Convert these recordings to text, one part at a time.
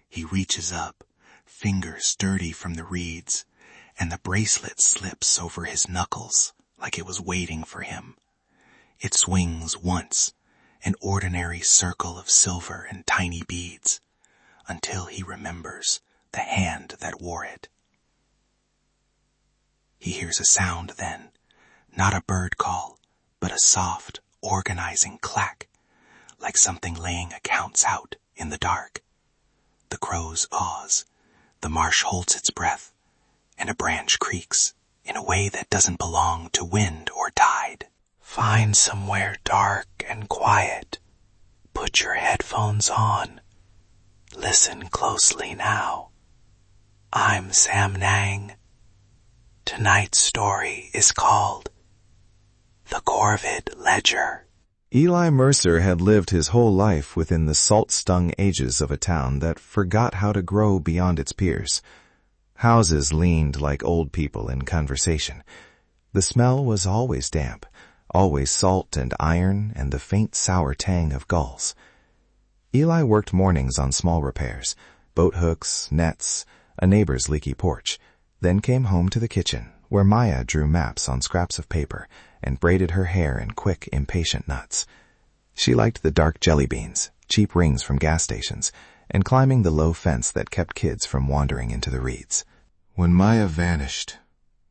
He reaches up, fingers sturdy from the reeds, and the bracelet slips over his knuckles like it was waiting for him. It swings once, an ordinary circle of silver and tiny beads, until he remembers the hand that wore it. He hears a sound then, not a bird call, but a soft, organizing clack, like something laying accounts out in the dark. The crows pause, the marsh holds its breath, and a branch creaks in a way that doesn't belong to wind or tide. Find somewhere dark and quiet. Put your headphones on. Listen closely now. I'm Samnang. Tonight's story is called The Corvid Ledger. Eli Mercer had lived his whole life within the salt-stung ages of a town that forgot how to grow beyond its piers. Houses leaned like old people in conversation. The smell was always damp, always salt and iron and the faint sour tang of gulls. Eli worked mornings on small repairs, boat hooks, nets, a neighbor's leaky porch, then came home to the kitchen, where Maya drew maps on scraps of paper and braided her hair in quick, impatient knots. She liked the dark jelly beans, cheap rings from gas stations, and climbing the low fence that kept kids from wandering into the reeds. When Maya vanished,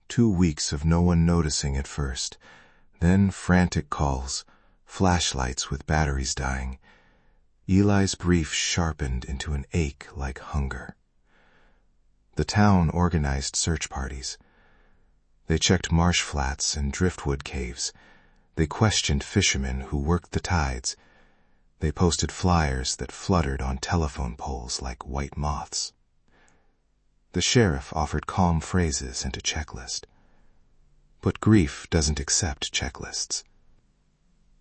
2 weeks of no one noticing at first, then frantic calls, flashlights with batteries dying, Eli's grief sharpened into an ache like hunger. The town organized search parties. They checked marsh flats and driftwood caves. They questioned fishermen who worked the tides. They posted flyers that fluttered on telephone poles like white moths. The sheriff offered calm phrases and a checklist. But grief doesn't accept checklists.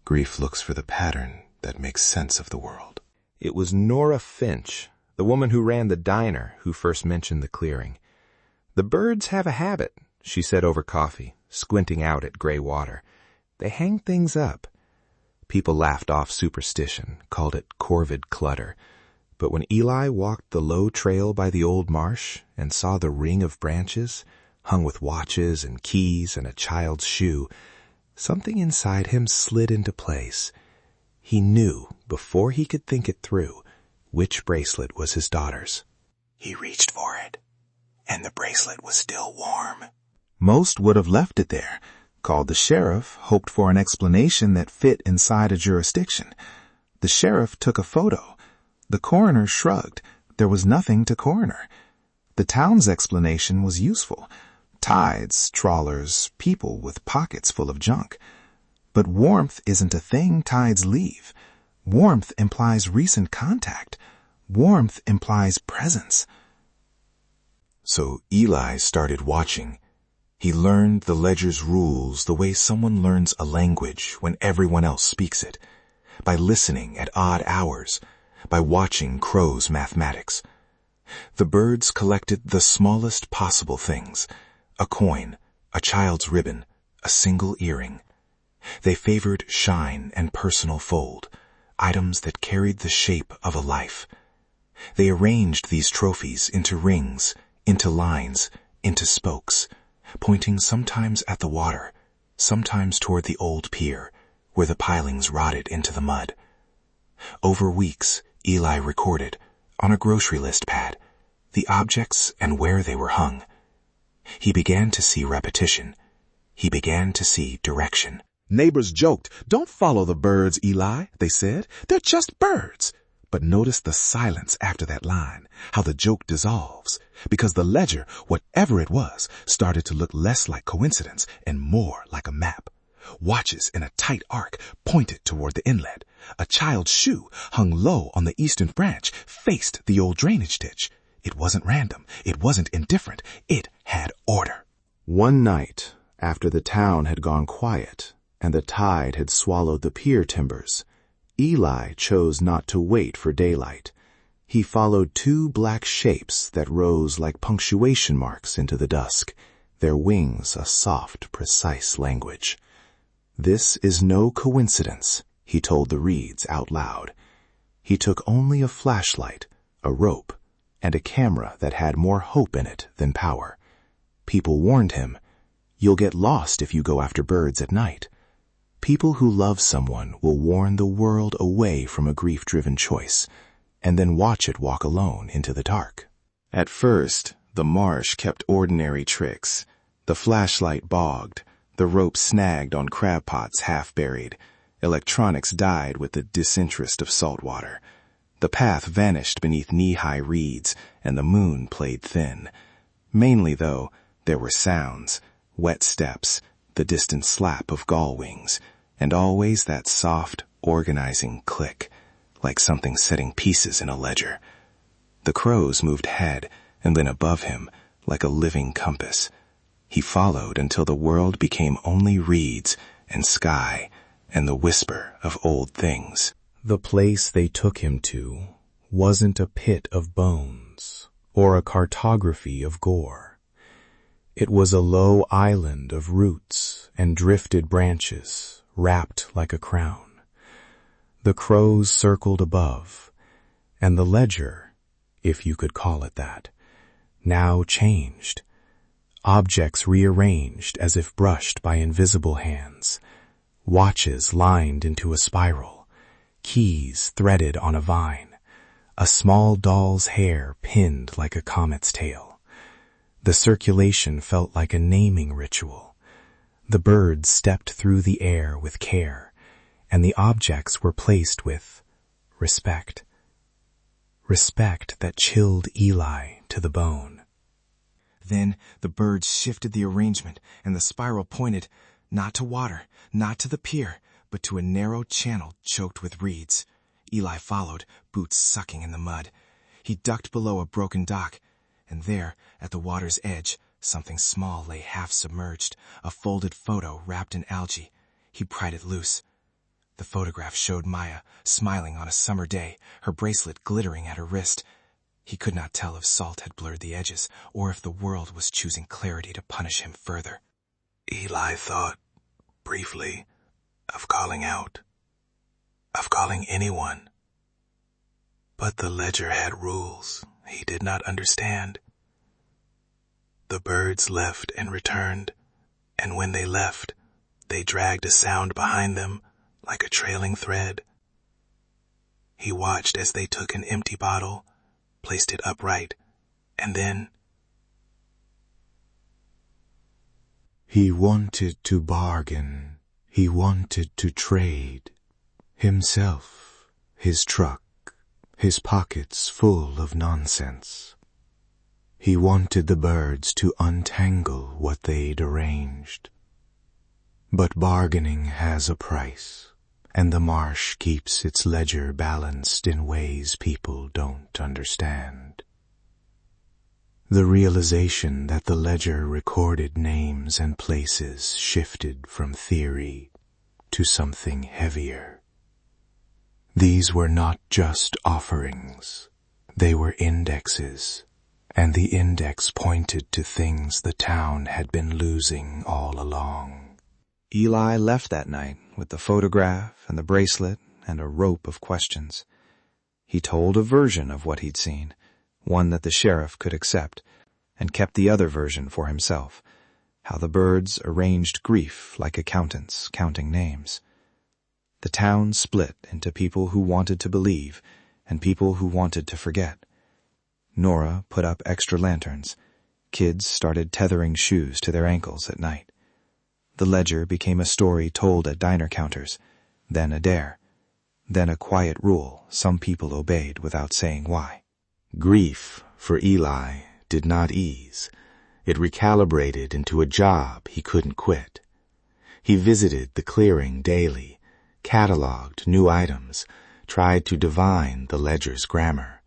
Grief looks for the pattern that makes sense of the world. It was Nora Finch, the woman who ran the diner, who first mentioned the clearing. "The birds have a habit," she said over coffee, squinting out at gray water. "They hang things up." People laughed off superstition, called it Corvid clutter. But when Eli walked the low trail by the old marsh and saw the ring of branches, hung with watches and keys and a child's shoe, something inside him slid into place. He knew, before he could think it through, which bracelet was his daughter's. He reached for it, and the bracelet was still warm. Most would have left it there, called the sheriff, hoped for an explanation that fit inside a jurisdiction. The sheriff took a photo. The coroner shrugged. There was nothing to coroner. The town's explanation was useful. Tides, trawlers, people with pockets full of junk. But warmth isn't a thing tides leave. Warmth implies recent contact. Warmth implies presence. So Eli started watching. He learned the ledger's rules the way someone learns a language when everyone else speaks it, by listening at odd hours, by watching crows' mathematics. The birds collected the smallest possible things, a coin, a child's ribbon, a single earring. They favored shine and personal fold, items that carried the shape of a life. They arranged these trophies into rings, into lines, into spokes, pointing sometimes at the water, sometimes toward the old pier, where the pilings rotted into the mud. Over weeks, Eli recorded, on a grocery list pad, the objects and where they were hung. He began to see repetition. He began to see direction. Neighbors joked, "Don't follow the birds, Eli," they said. "They're just birds." But notice the silence after that line, how the joke dissolves, because the ledger, whatever it was, started to look less like coincidence and more like a map. Watches in a tight arc pointed toward the inlet. A child's shoe hung low on the eastern branch, faced the old drainage ditch. It wasn't random. It wasn't indifferent. It had order. One night, after the town had gone quiet and the tide had swallowed the pier timbers, Eli chose not to wait for daylight. He followed 2 black shapes that rose like punctuation marks into the dusk, their wings a soft, precise language. "This is no coincidence," he told the reeds out loud. He took only a flashlight, a rope, and a camera that had more hope in it than power. People warned him, "You'll get lost if you go after birds at night." People who love someone will warn the world away from a grief-driven choice, and then watch it walk alone into the dark. At first, the marsh kept ordinary tricks. The flashlight bogged, the rope snagged on crab pots half buried, electronics died with the disinterest of salt water. The path vanished beneath knee-high reeds, and the moon played thin. Mainly, though, there were sounds, wet steps, the distant slap of gull wings, and always that soft, organizing click, like something setting pieces in a ledger. The crows moved ahead, and then above him, like a living compass. He followed until the world became only reeds and sky and the whisper of old things. The place they took him to wasn't a pit of bones or a cartography of gore. It was a low island of roots and drifted branches wrapped like a crown. The crows circled above, and the ledger, if you could call it that, now changed. Objects rearranged as if brushed by invisible hands, watches lined into a spiral, keys threaded on a vine, a small doll's hair pinned like a comet's tail. The circulation felt like a naming ritual. The birds stepped through the air with care, and the objects were placed with respect. Respect that chilled Eli to the bone. Then the birds shifted the arrangement, and the spiral pointed, not to water, not to the pier, but to a narrow channel choked with reeds. Eli followed, boots sucking in the mud. He ducked below a broken dock, and there, at the water's edge, something small lay half submerged, a folded photo wrapped in algae. He pried it loose. The photograph showed Maya, smiling on a summer day, her bracelet glittering at her wrist. He could not tell if salt had blurred the edges, or if the world was choosing clarity to punish him further. Eli thought, briefly, of calling out, of calling anyone. But the ledger had rules he did not understand. The birds left and returned, and when they left, they dragged a sound behind them like a trailing thread. He watched as they took an empty bottle, placed it upright, and then... He wanted to bargain. He wanted to trade. Himself, his truck, his pockets full of nonsense. He wanted the birds to untangle what they'd arranged. But bargaining has a price, and the marsh keeps its ledger balanced in ways people don't understand. The realization that the ledger recorded names and places shifted from theory to something heavier. These were not just offerings, they were indexes, and the index pointed to things the town had been losing all along. Eli left that night with the photograph and the bracelet and a rope of questions. He told a version of what he'd seen, one that the sheriff could accept, and kept the other version for himself, how the birds arranged grief like accountants counting names. The town split into people who wanted to believe and people who wanted to forget. Nora put up extra lanterns. Kids started tethering shoes to their ankles at night. The ledger became a story told at diner counters, then a dare, then a quiet rule some people obeyed without saying why. Grief, for Eli, did not ease. It recalibrated into a job he couldn't quit. He visited the clearing daily, cataloged new items, tried to divine the ledger's grammar.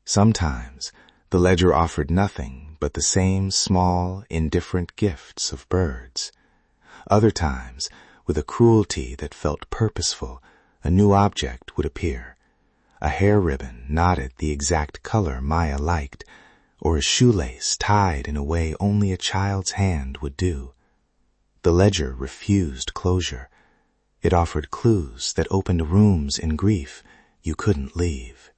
Sometimes the ledger offered nothing but the same small, indifferent gifts of birds. Other times, with a cruelty that felt purposeful, a new object would appear. A hair ribbon knotted the exact color Maya liked, or a shoelace tied in a way only a child's hand would do. The ledger refused closure. It offered clues that opened rooms in grief you couldn't leave.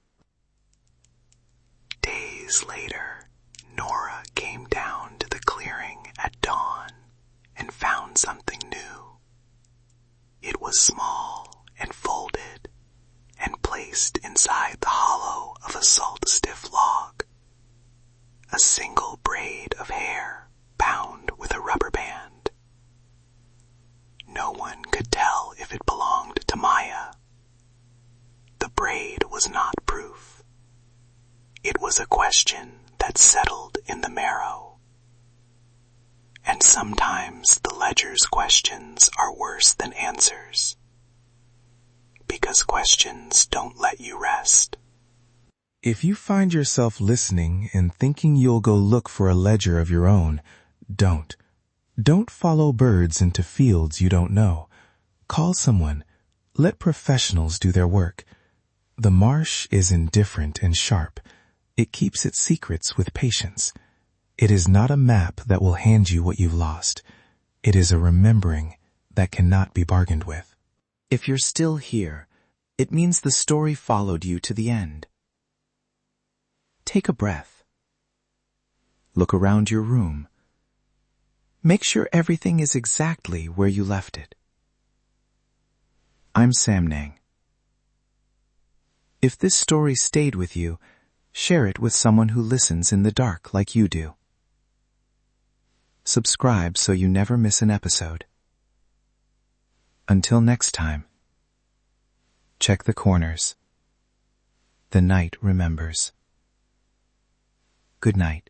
Days days later, Nora came down to the clearing at dawn and found something new. It was small and folded and placed inside the hollow of a salt-stiff log. A single braid of hair bound with a rubber band. No one could tell if it belonged to Maya. The braid was not proof. It was a question that settled in the marrow. And sometimes the ledger's questions are worse than answers, because questions don't let you rest. If you find yourself listening and thinking you'll go look for a ledger of your own, don't. Don't follow birds into fields you don't know. Call someone. Let professionals do their work. The marsh is indifferent and sharp. It keeps its secrets with patience. It is not a map that will hand you what you've lost. It is a remembering that cannot be bargained with. If you're still here, it means the story followed you to the end. Take a breath. Look around your room. Make sure everything is exactly where you left it. I'm Samnang. If this story stayed with you, share it with someone who listens in the dark like you do. Subscribe so you never miss an episode. Until next time, check the corners. The night remembers. Good night.